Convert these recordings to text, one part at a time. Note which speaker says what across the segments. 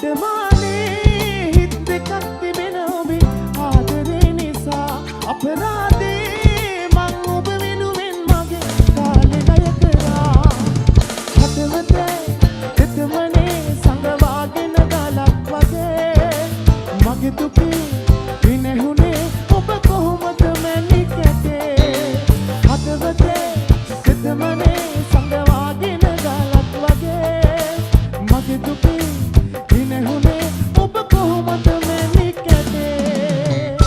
Speaker 1: අඩමානේ හිත් දෙකක් තිබෙන ඔබේ ආදරේ නිසා අපරාධේ මං ඔබ වෙනුවෙන් මගේ කාලේ ණය කරා හදවතේ එතමනේ සංගවාගෙන ගලක් වගේ මගේ දුකේ විනහුනේ ඔබ කොහොමද මැනි කැටේ හදවතේ එතමනේ සංගවාගෙන ගලක් වගේ මගේ දුකේ විනහුනේ ඔබ කොහොමද මැනි කැටේ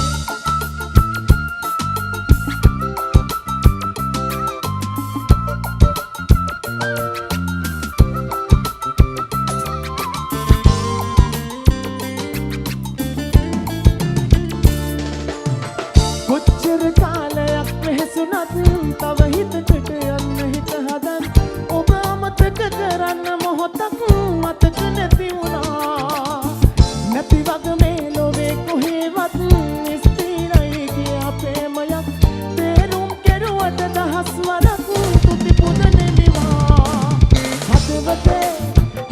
Speaker 1: කොච්චර කාලයක් වෙහසුණත් තව හිතකට යන්න හිත හදන් ඔබ අමතක කරන්න මොහොතක් මතක නැති වුණා නැති වග මේ ලෝවේ කොහෙවත් ස්ථිරයි කියා ප්‍රේමයක් තේරුම් කෙරුවට දහස් වරක් තුති පුද නෙලිවා හදවතේ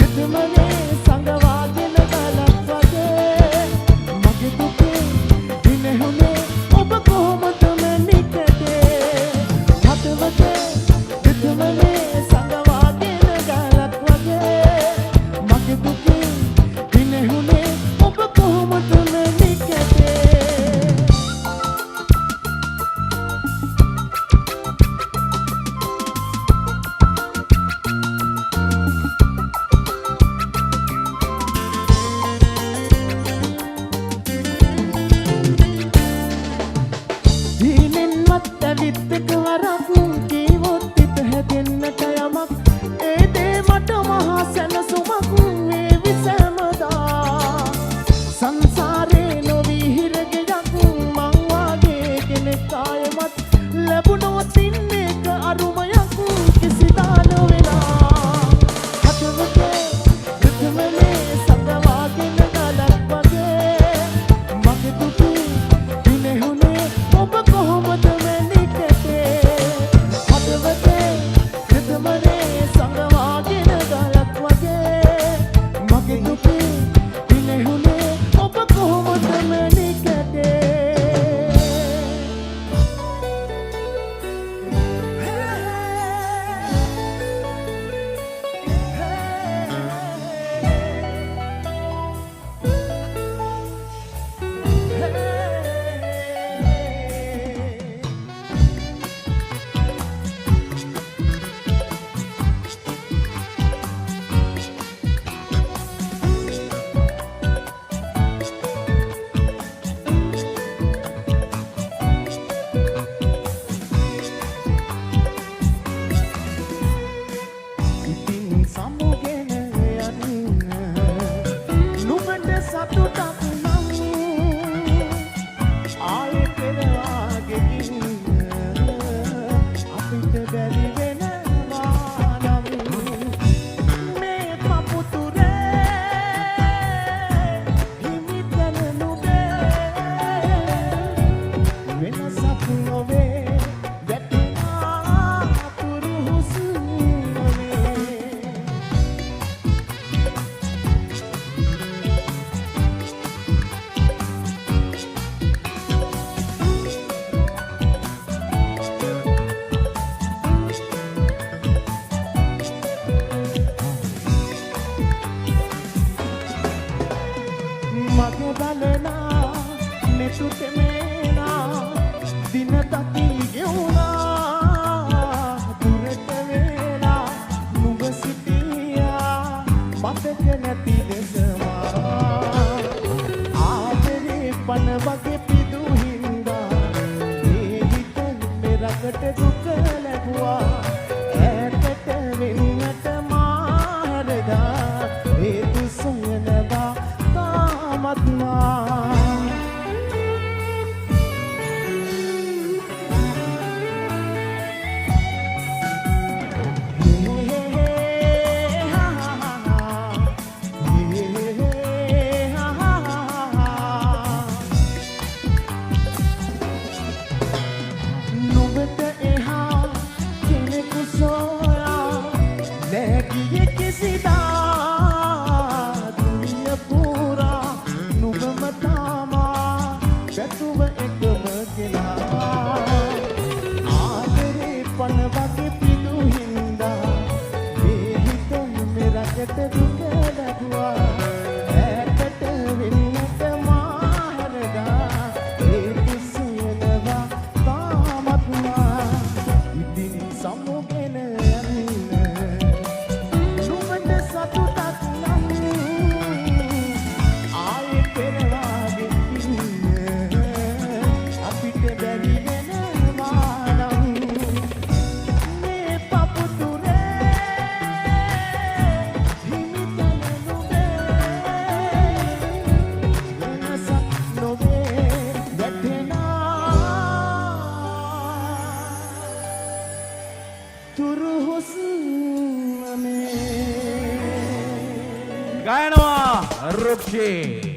Speaker 1: එතමනේ සංගවාගෙන ගලක් වගේ මගේ දුකේ විනහුනේ ඔබ කොහොමද මැනි කැටේ හදවතේ එතමනේ සංගවාගෙන ගලක් වගේ මගේ දුකේ විනහුනේ ඔබ කොහොමද මැනි කැටේ දීනෙන් මත් ඇවිත් එකවරක් කීවොත් හිත හැදෙන්නට යමක් ඒ දේ මට මහා සැනසුමක් වේවි සෑමදා සංසාරේ නොවී හිරගෙයක් මං වාගේ කෙනෙක් ආයෙමත් ලැබුණොත් ඉන්නේක අරුමයක් කිසිදා නොවෙලා හදවතේ එතමනේ සංගවාගෙන ගලක් වගේ මගේ දුකේ විනහුනේ ඔබ කොහොමද මැනි කැටේ හදවතේ එතමනේ සංගවාගෙන ගලක් වගේ මගේ දුකේ විනහුනේ ඔබ කොහොමද මැනි කැටේ ඉතින් සමුගෙන යන්න නුඹට සතුටක් නම් ආයේ පෙරවාගෙන අපිට බැරි වෙනවා නම් මේ පපුතුරේ හිමිතන නුඹේ වෙනසක් නොවේ වැටෙනා තුරු හුස්මේ මගේ බලනා මෙතු තෙමේනා දින තති ගෙවුනා දුරට වේලා නුඹ සිටියා මතක නැති දෙසවා ආදරේ පන වගේ පිදු හින්දා මේ හිත මෙරකට දුක ලැබුවා ඈතට වෙන්නට මාරදා හේතු සොයනවා තාමත් මා किसी दा दुनिया Archie.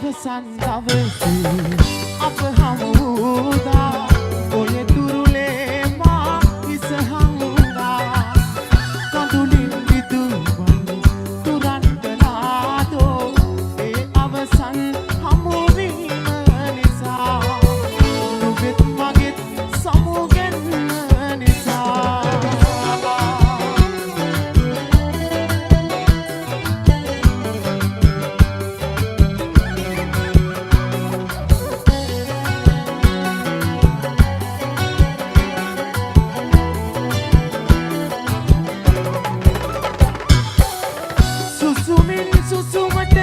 Speaker 1: අවසන් දවසේ අප හමුදා ඔය දුරුලේ මා ඉසහංගා කඳුලින් විදුවන තුරන්දනාදෝ ඒ අවසන් හමුවීම නිසා නුඹෙත් මගෙත් සමුගැන්ම නිසා සුසුමින් සුසුමට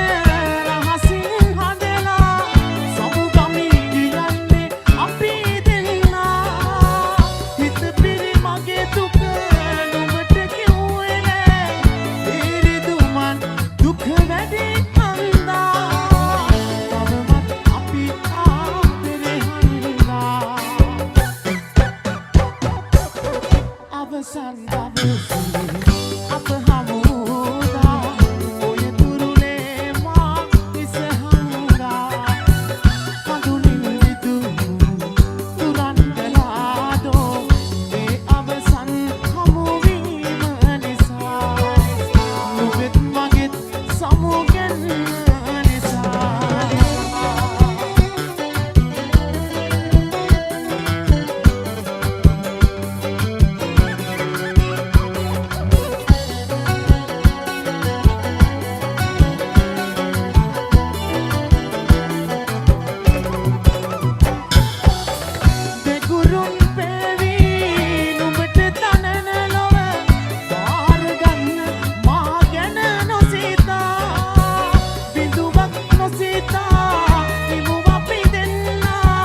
Speaker 1: රහසින් හදලා සමුගමින් ගියන්නේ අපි දෙන්නා හිත පිරි මගේ දුක නුඹට කිව්වේ නෑ ඒ රිදුමන් දුක වැඩි හන්දා තවමත් අපි ආදරේ හන්දා අවසන් දවසේ අප හමුදා ඔය දුරුලේ මා ඉසහංගා කඳුලින් විදුවන තුරන්දලාදෝ ඒ අවසන් හමුවීම නිසා නුඹෙත් මගෙත් සමුගැන්ම නිසා දෙගුරුන් පෙවි නුඹට තනන ලොව බාරගන්න මා ගැන නොසිතා බිඳුවක් නොසිතා නිමුව අපි දෙන්නා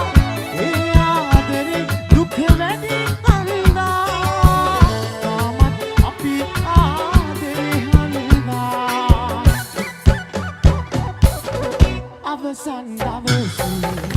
Speaker 1: ඒ ආදරේ දුක වැඩි හන්දා තාමත් අපි ආදරේ හන්දා අවසන් දවසේ